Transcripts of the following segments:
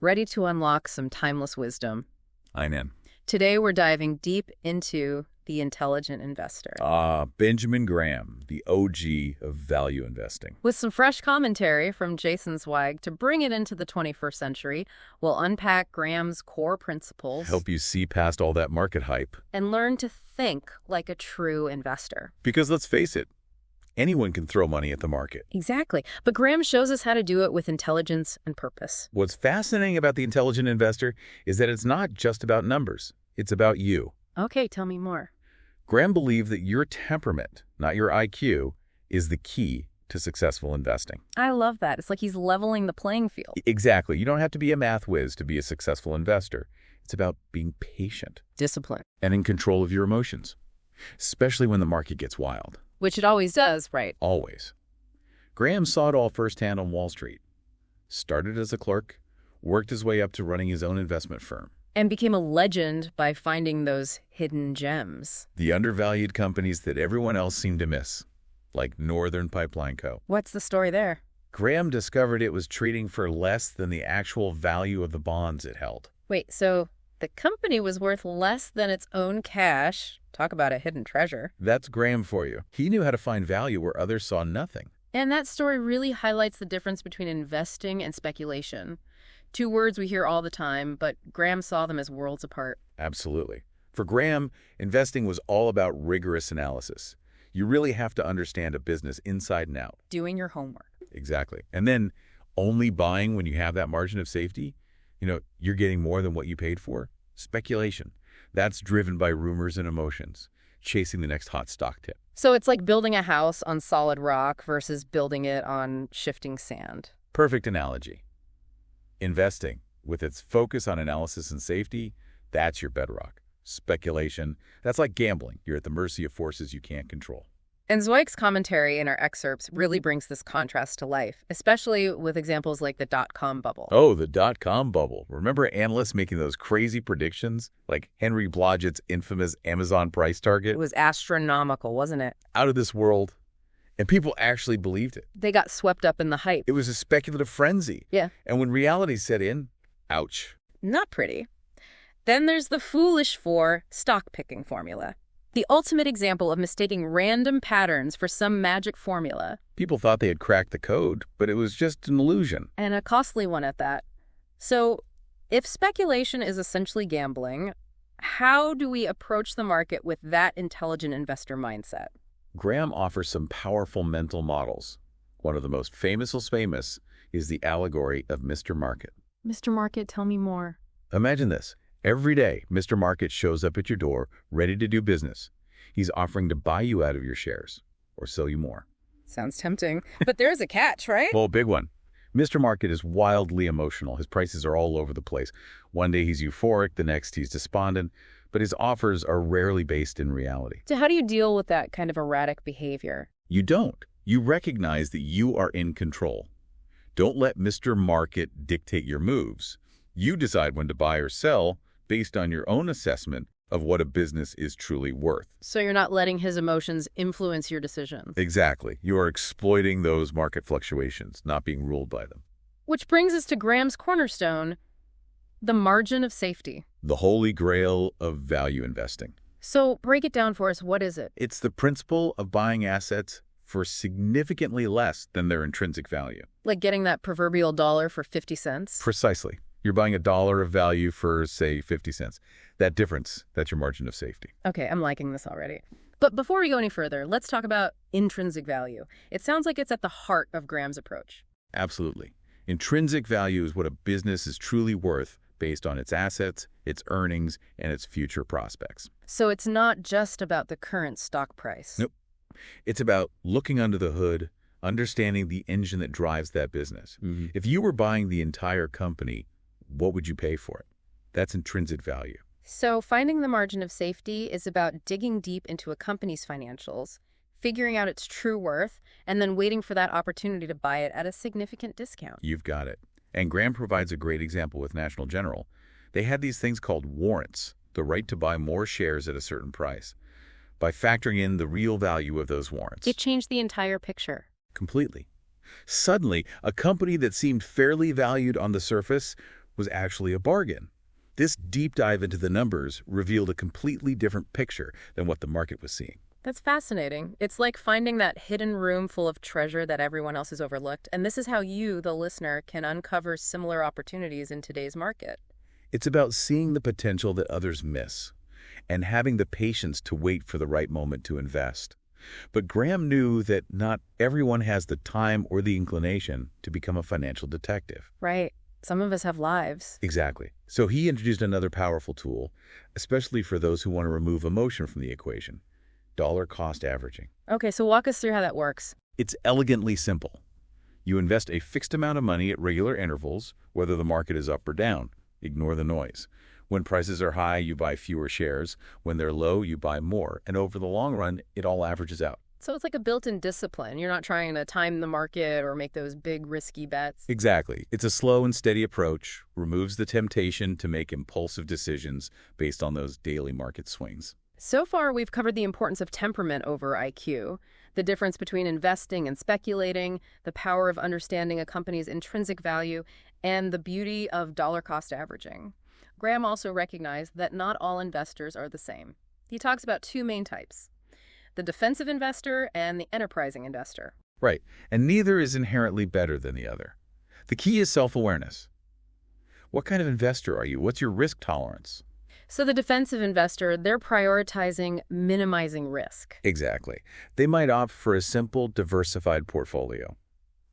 ready to unlock some timeless wisdom. I'm in. Today we're diving deep into the intelligent investor. Benjamin Graham, the OG of value investing. With some fresh commentary from Jason Zweig to bring it into the 21st century, we'll unpack Graham's core principles. Help you see past all that market hype. And learn to think like a true investor. Because let's face it, anyone can throw money at the market. Exactly. But Graham shows us how to do it with intelligence and purpose. What's fascinating about the intelligent investor is that it's not just about numbers. It's about you. Okay, tell me more. Graham believed that your temperament, not your IQ, is the key to successful investing. I love that. It's like he's leveling the playing field. Exactly. You don't have to be a math whiz to be a successful investor. It's about being patient. Discipline. And in control of your emotions, especially when the market gets wild. Which it always does, right? Always. Graham saw it all firsthand on Wall Street. Started as a clerk, worked his way up to running his own investment firm. And became a legend by finding those hidden gems. The undervalued companies that everyone else seemed to miss, like Northern Pipeline Co. What's the story there? Graham discovered it was trading for less than the actual value of the bonds it held. Wait, so the company was worth less than its own cash. Talk about a hidden treasure. That's Graham for you. He knew how to find value where others saw nothing. And that story really highlights the difference between investing and speculation. Two words we hear all the time, but Graham saw them as worlds apart. Absolutely. For Graham, investing was all about rigorous analysis. You really have to understand a business inside and out. Doing your homework. Exactly. And then only buying when you have that margin of safety, you're getting more than what you paid for. Speculation. That's driven by rumors and emotions, chasing the next hot stock tip. So it's like building a house on solid rock versus building it on shifting sand. Perfect analogy. Investing, with its focus on analysis and safety, that's your bedrock. Speculation, that's like gambling. You're at the mercy of forces you can't control. And Zweig's commentary in our excerpts really brings this contrast to life, especially with examples like the dot-com bubble. Oh, the dot-com bubble. Remember analysts making those crazy predictions? Like Henry Blodgett's infamous Amazon price target? It was astronomical, wasn't it? Out of this world. And people actually believed it. They got swept up in the hype. It was a speculative frenzy. Yeah. And when reality set in, ouch. Not pretty. Then there's the foolish for stock picking formula. The ultimate example of mistaking random patterns for some magic formula. People thought they had cracked the code, but it was just an illusion. And a costly one at that. So, if speculation is essentially gambling, how do we approach the market with that intelligent investor mindset? Graham offers some powerful mental models. One of the most famous is the allegory of Mr. Market. Mr. Market, tell me more. Imagine this. Every day, Mr. Market shows up at your door, ready to do business. He's offering to buy you out of your shares or sell you more. Sounds tempting. But there's a catch, right? Well, big one. Mr. Market is wildly emotional. His prices are all over the place. One day he's euphoric, the next he's despondent, but his offers are rarely based in reality. So how do you deal with that kind of erratic behavior? You don't. You recognize that you are in control. Don't let Mr. Market dictate your moves. You decide when to buy or sell based on your own assessment of what a business is truly worth. So you're not letting his emotions influence your decisions. Exactly. You are exploiting those market fluctuations, not being ruled by them. Which brings us to Graham's cornerstone, the margin of safety. The holy grail of value investing. So break it down for us. What is it? It's the principle of buying assets for significantly less than their intrinsic value. Like getting that proverbial dollar for 50 cents? Precisely. You're buying $1 of value for, say, 50 cents. That difference, that's your margin of safety. Okay, I'm liking this already. But before we go any further, let's talk about intrinsic value. It sounds like it's at the heart of Graham's approach. Absolutely. Intrinsic value is what a business is truly worth based on its assets, its earnings, and its future prospects. So it's not just about the current stock price. Nope. It's about looking under the hood, understanding the engine that drives that business. If you were buying the entire company, what would you pay for it? That's intrinsic value. So finding the margin of safety is about digging deep into a company's financials, figuring out its true worth, and then waiting for that opportunity to buy it at a significant discount. You've got it. And Graham provides a great example with National General. They had these things called warrants, the right to buy more shares at a certain price. By factoring in the real value of those warrants, It changed the entire picture. completely. Suddenly, a company that seemed fairly valued on the surface was actually a bargain. This deep dive into the numbers revealed a completely different picture than what the market was seeing. That's fascinating. It's like finding that hidden room full of treasure that everyone else has overlooked. And this is how you, the listener, can uncover similar opportunities in today's market. It's about seeing the potential that others miss and having the patience to wait for the right moment to invest. But Graham knew that not everyone has the time or the inclination to become a financial detective. Right. Some of us have lives. Exactly. So he introduced another powerful tool, especially for those who want to remove emotion from the equation: dollar cost averaging. Okay, so walk us through how that works. It's elegantly simple. You invest a fixed amount of money at regular intervals, whether the market is up or down. Ignore the noise. When prices are high, you buy fewer shares. When they're low, you buy more. And over the long run, it all averages out. So it's like a built-in discipline. You're not trying to time the market or make those big risky bets. Exactly. It's a slow and steady approach, removes the temptation to make impulsive decisions based on those daily market swings. So far, we've covered the importance of temperament over IQ, the difference between investing and speculating, the power of understanding a company's intrinsic value, and the beauty of dollar cost averaging. Graham also recognized that not all investors are the same. He talks about two main types: the defensive investor and the enterprising investor. Right. And neither is inherently better than the other. The key is self-awareness. What kind of investor are you? What's your risk tolerance? So the defensive investor, they're prioritizing minimizing risk. Exactly. They might opt for a simple, diversified portfolio,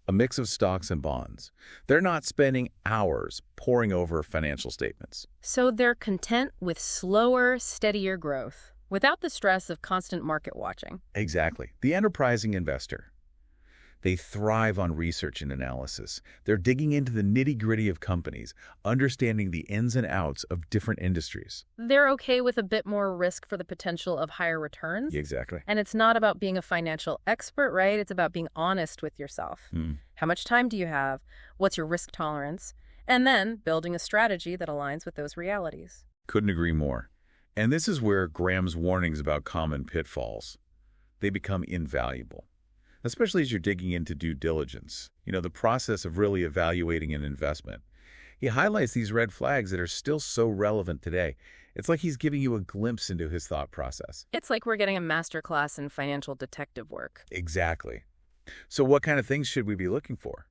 a mix of stocks and bonds. They're not spending hours poring over financial statements. So they're content with slower, steadier growth, without the stress of constant market watching. Exactly. The enterprising investor. They thrive on research and analysis. They're digging into the nitty-gritty of companies, understanding the ins and outs of different industries. They're okay with a bit more risk for the potential of higher returns. Exactly. And it's not about being a financial expert, right? It's about being honest with yourself. How much time do you have? What's your risk tolerance? And then building a strategy that aligns with those realities. Couldn't agree more. And this is where Graham's warnings about common pitfalls, they become invaluable, especially as you're digging into due diligence, the process of really evaluating an investment. He highlights these red flags that are still so relevant today. It's like he's giving you a glimpse into his thought process. It's like we're getting a masterclass in financial detective work. Exactly. So what kind of things should we be looking for?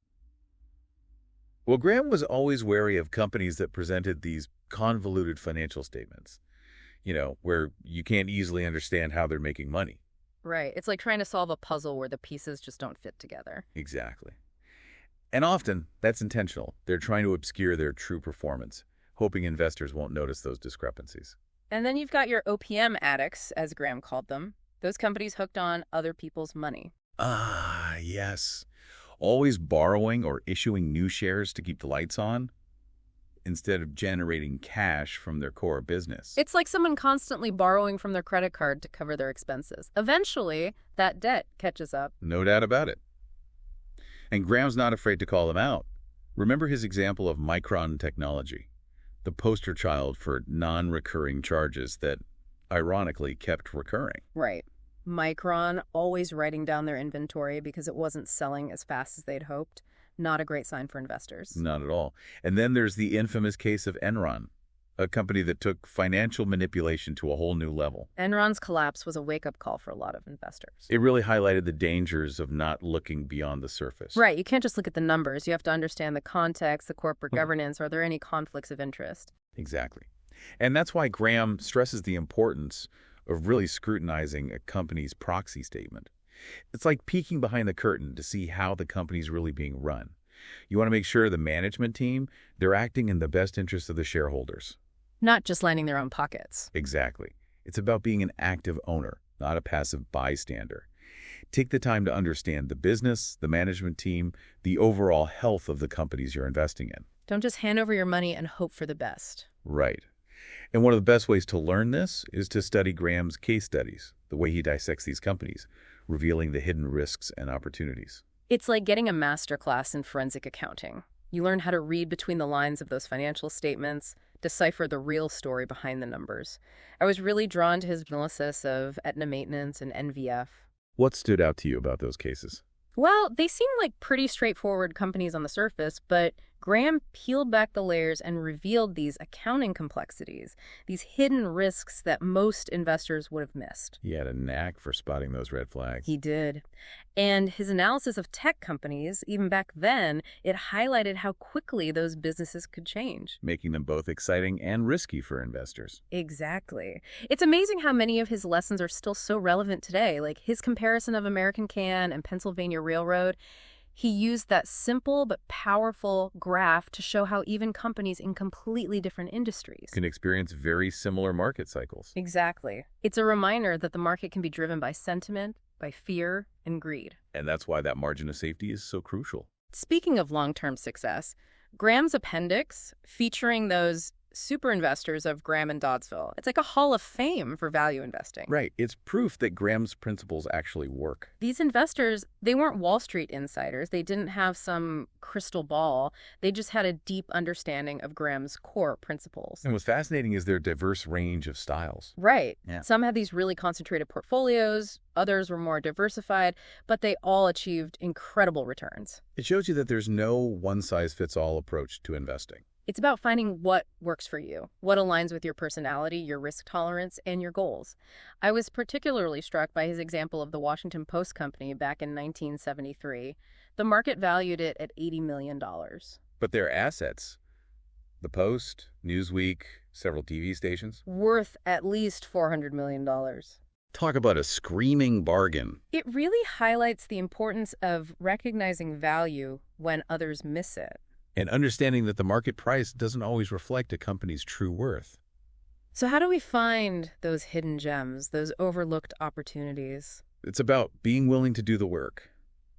Well, Graham was always wary of companies that presented these convoluted financial statements, where you can't easily understand how they're making money. Right. It's like trying to solve a puzzle where the pieces just don't fit together. Exactly. And often, that's intentional. They're trying to obscure their true performance, hoping investors won't notice those discrepancies. And then you've got your OPM addicts, as Graham called them, those companies hooked on other people's money. Ah, yes. Always borrowing or issuing new shares to keep the lights on, instead of generating cash from their core business. It's like someone constantly borrowing from their credit card to cover their expenses. Eventually, that debt catches up. No doubt about it. And Graham's not afraid to call them out. Remember his example of Micron Technology, the poster child for non-recurring charges that, ironically, kept recurring. Right. Micron always writing down their inventory because it wasn't selling as fast as they'd hoped. Not a great sign for investors. Not at all. And then there's the infamous case of Enron, a company that took financial manipulation to a whole new level. Enron's collapse was a wake-up call for a lot of investors. It really highlighted the dangers of not looking beyond the surface. Right. You can't just look at the numbers. You have to understand the context, the corporate governance. Are there any conflicts of interest? Exactly. And that's why Graham stresses the importance of really scrutinizing a company's proxy statement. It's like peeking behind the curtain to see how the company's really being run. You want to make sure the management team, they're acting in the best interest of the shareholders. Not just lining their own pockets. Exactly. It's about being an active owner, not a passive bystander. Take the time to understand the business, the management team, the overall health of the companies you're investing in. Don't just hand over your money and hope for the best. Right. And one of the best ways to learn this is to study Graham's case studies, the way he dissects these companies, revealing the hidden risks and opportunities. It's like getting a master class in forensic accounting. You learn how to read between the lines of those financial statements, decipher the real story behind the numbers. I was really drawn to his analysis of Aetna Maintenance and NVF. What stood out to you about those cases? Well, they seem like pretty straightforward companies on the surface, but Graham peeled back the layers and revealed these accounting complexities, these hidden risks that most investors would have missed. He had a knack for spotting those red flags. He did. And his analysis of tech companies, even back then, it highlighted how quickly those businesses could change. Making them both exciting and risky for investors. Exactly. It's amazing how many of his lessons are still so relevant today, like his comparison of American Can and Pennsylvania Railroad. He used that simple but powerful graph to show how even companies in completely different industries Can experience very similar market cycles. Exactly. It's a reminder that the market can be driven by sentiment, by fear, and greed. And that's why that margin of safety is so crucial. Speaking of long-term success, Graham's appendix, featuring those super investors of Graham and Doddsville, it's like a hall of fame for value investing. Right. It's proof that Graham's principles actually work. These investors, they weren't Wall Street insiders. They didn't have some crystal ball. They just had a deep understanding of Graham's core principles. And what's fascinating is their diverse range of styles. Right. Yeah. Some had these really concentrated portfolios, others were more diversified, but they all achieved incredible returns. It shows you that there's no one-size-fits-all approach to investing. It's about finding what works for you, what aligns with your personality, your risk tolerance, and your goals. I was particularly struck by his example of the Washington Post Company back in 1973. The market valued it at $80 million. But their assets, the Post, Newsweek, several TV stations, Worth at least $400 million. talk about a screaming bargain. It really highlights the importance of recognizing value when others miss it. And understanding that the market price doesn't always reflect a company's true worth. So how do we find those hidden gems, those overlooked opportunities? It's about being willing to do the work,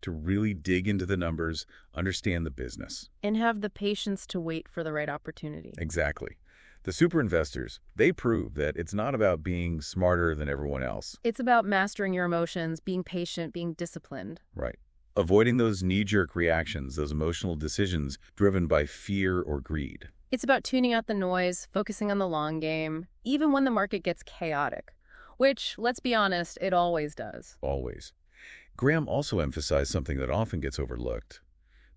to really dig into the numbers, understand the business. And have the patience to wait for the right opportunity. Exactly. The super investors, they prove that it's not about being smarter than everyone else. It's about mastering your emotions, being patient, being disciplined. Right. Avoiding those knee-jerk reactions, those emotional decisions driven by fear or greed. It's about tuning out the noise, focusing on the long game, even when the market gets chaotic, which, let's be honest, it always does. Always. Graham also emphasized something that often gets overlooked,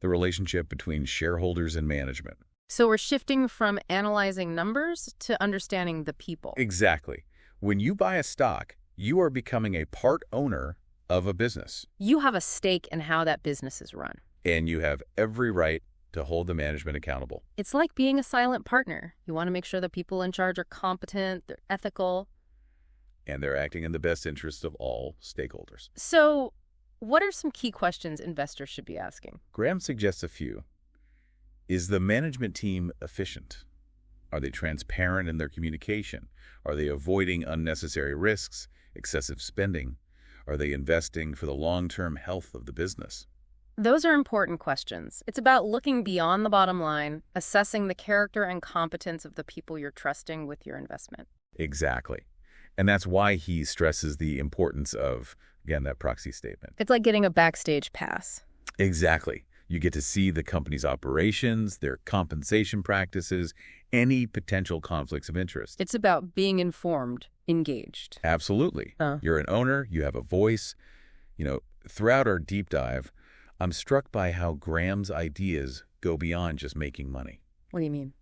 the relationship between shareholders and management. So we're shifting from analyzing numbers to understanding the people. Exactly. When you buy a stock, you are becoming a part owner of a business. You have a stake in how that business is run. And you have every right to hold the management accountable. It's like being a silent partner. You want to make sure the people in charge are competent, they're ethical. And they're acting in the best interest of all stakeholders. So what are some key questions investors should be asking? Graham suggests a few. Is the management team efficient? Are they transparent in their communication? Are they avoiding unnecessary risks, excessive spending? Are they investing for the long-term health of the business? Those are important questions. It's about looking beyond the bottom line, assessing the character and competence of the people you're trusting with your investment. Exactly. And that's why he stresses the importance of, again, that proxy statement. It's like getting a backstage pass. Exactly. You get to see the company's operations, their compensation practices, any potential conflicts of interest. It's about being informed, engaged. Absolutely. You're an owner, you have a voice. Throughout our deep dive, I'm struck by how Graham's ideas go beyond just making money. What do you mean?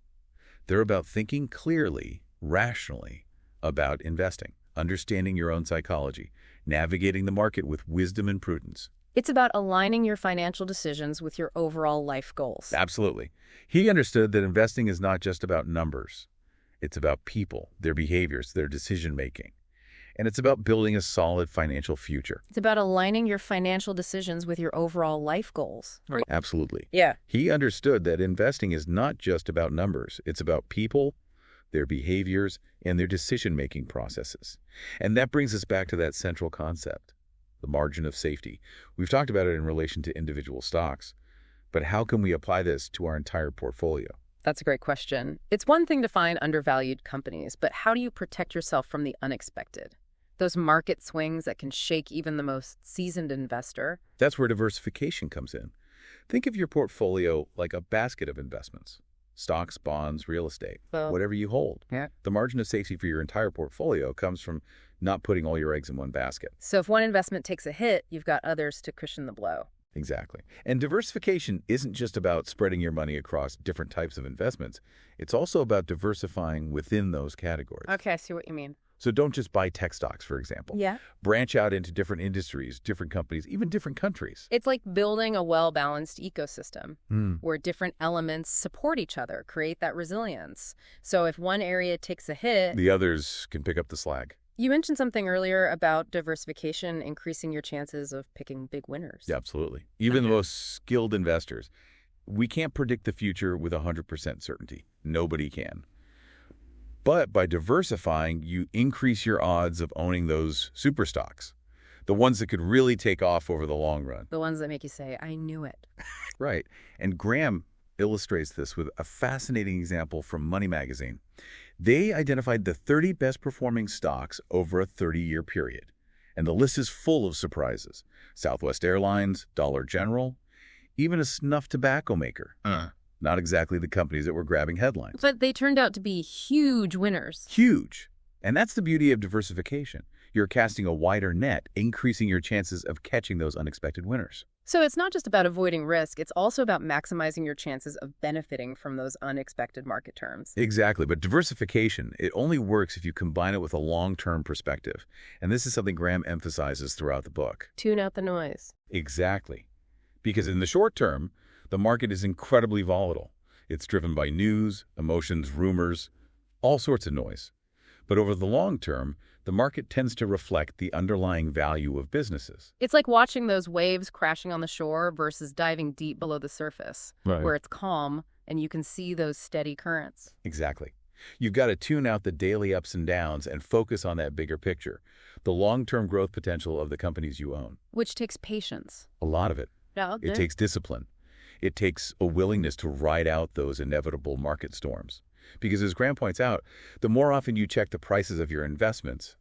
They're about thinking clearly, rationally, about investing, understanding your own psychology, navigating the market with wisdom and prudence. It's about aligning your financial decisions with your overall life goals. Absolutely. He understood that investing is not just about numbers. It's about people, their behaviors, their decision-making. And it's about building a solid financial future. It's about aligning your financial decisions with your overall life goals. Right. Absolutely. Yeah. He understood that investing is not just about numbers. It's about people, their behaviors, and their decision-making processes. And that brings us back to that central concept, the margin of safety. We've talked about it in relation to individual stocks, but how can we apply this to our entire portfolio? That's a great question. It's one thing to find undervalued companies, but how do you protect yourself from the unexpected? Those market swings that can shake even the most seasoned investor. That's where diversification comes in. Think of your portfolio like a basket of investments. Stocks, bonds, real estate, whatever you hold. Yeah. The margin of safety for your entire portfolio comes from not putting all your eggs in one basket. So if one investment takes a hit, you've got others to cushion the blow. Exactly. And diversification isn't just about spreading your money across different types of investments. It's also about diversifying within those categories. Okay, I see what you mean. So don't just buy tech stocks, for example. Yeah. Branch out into different industries, different companies, even different countries. It's like building a well-balanced ecosystem Hmm. where different elements support each other, create that resilience. So if one area takes a hit, The others can pick up the slack. you mentioned something earlier about diversification increasing your chances of picking big winners. Yeah, absolutely. Even the most skilled investors. We can't predict the future with 100% certainty. Nobody can. But by diversifying, you increase your odds of owning those super stocks, the ones that could really take off over the long run. The ones that make you say, I knew it. Right. And Graham illustrates this with a fascinating example from Money Magazine. They identified the 30 best performing stocks over a 30-year period. And the list is full of surprises. Southwest Airlines, Dollar General, even a snuff tobacco maker. Not exactly the companies that were grabbing headlines. But they turned out to be huge winners. Huge. And that's the beauty of diversification. You're casting a wider net, increasing your chances of catching those unexpected winners. So it's not just about avoiding risk, it's also about maximizing your chances of benefiting from those unexpected market terms. Exactly. But diversification, it only works if you combine it with a long-term perspective. And this is something Graham emphasizes throughout the book. Tune out the noise. Exactly. Because in the short term, the market is incredibly volatile. It's driven by news, emotions, rumors, all sorts of noise. But over the long term, the market tends to reflect the underlying value of businesses. It's like watching those waves crashing on the shore versus diving deep below the surface, where it's calm and you can see those steady currents. Exactly. You've got to tune out the daily ups and downs and focus on that bigger picture, the long-term growth potential of the companies you own. Which takes patience. A lot of it. Yeah, It takes discipline. It takes a willingness to ride out those inevitable market storms. Because as Graham points out, the more often you check the prices of your investments,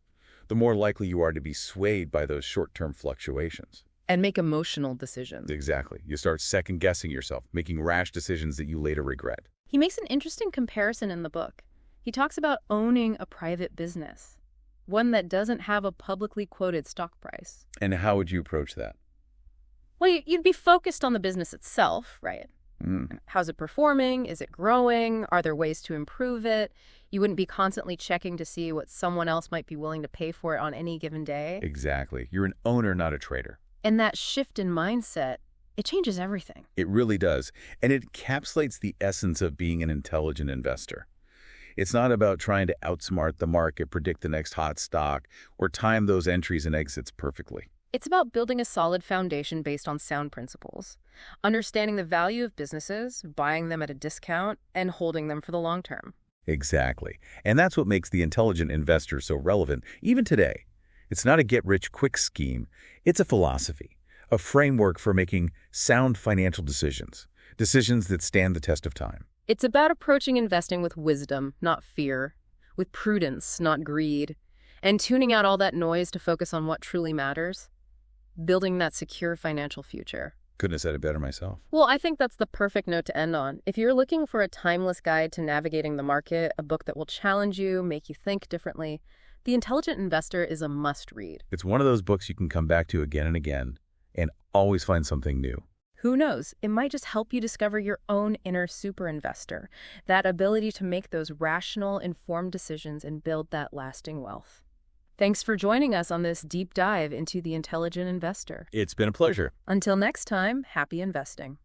the more likely you are to be swayed by those short-term fluctuations. And make emotional decisions. Exactly. You start second-guessing yourself, making rash decisions that you later regret. He makes an interesting comparison in the book. He talks about owning a private business, one that doesn't have a publicly quoted stock price. And how would you approach that? Well, you'd be focused on the business itself, right? How's it performing? Is it growing? Are there ways to improve it? You wouldn't be constantly checking to see what someone else might be willing to pay for it on any given day. Exactly. You're an owner, not a trader. And that shift in mindset, it changes everything. It really does. And it encapsulates the essence of being an intelligent investor. It's not about trying to outsmart the market, predict the next hot stock, or time those entries and exits perfectly. It's about building a solid foundation based on sound principles, understanding the value of businesses, buying them at a discount, and holding them for the long term. Exactly. And that's what makes the intelligent investor so relevant, even today. It's not a get-rich-quick scheme. It's a philosophy, a framework for making sound financial decisions, decisions that stand the test of time. It's about approaching investing with wisdom, not fear, with prudence, not greed, and tuning out all that noise to focus on what truly matters, building that secure financial future. Couldn't have said it better myself. Well, I think that's the perfect note to end on. If you're looking for a timeless guide to navigating the market, a book that will challenge you, make you think differently, The Intelligent Investor is a must-read. It's one of those books you can come back to again and again and always find something new. Who knows? It might just help you discover your own inner super investor, that ability to make those rational, informed decisions and build that lasting wealth. Thanks for joining us on this deep dive into The Intelligent Investor. It's been a pleasure. Until next time, happy investing.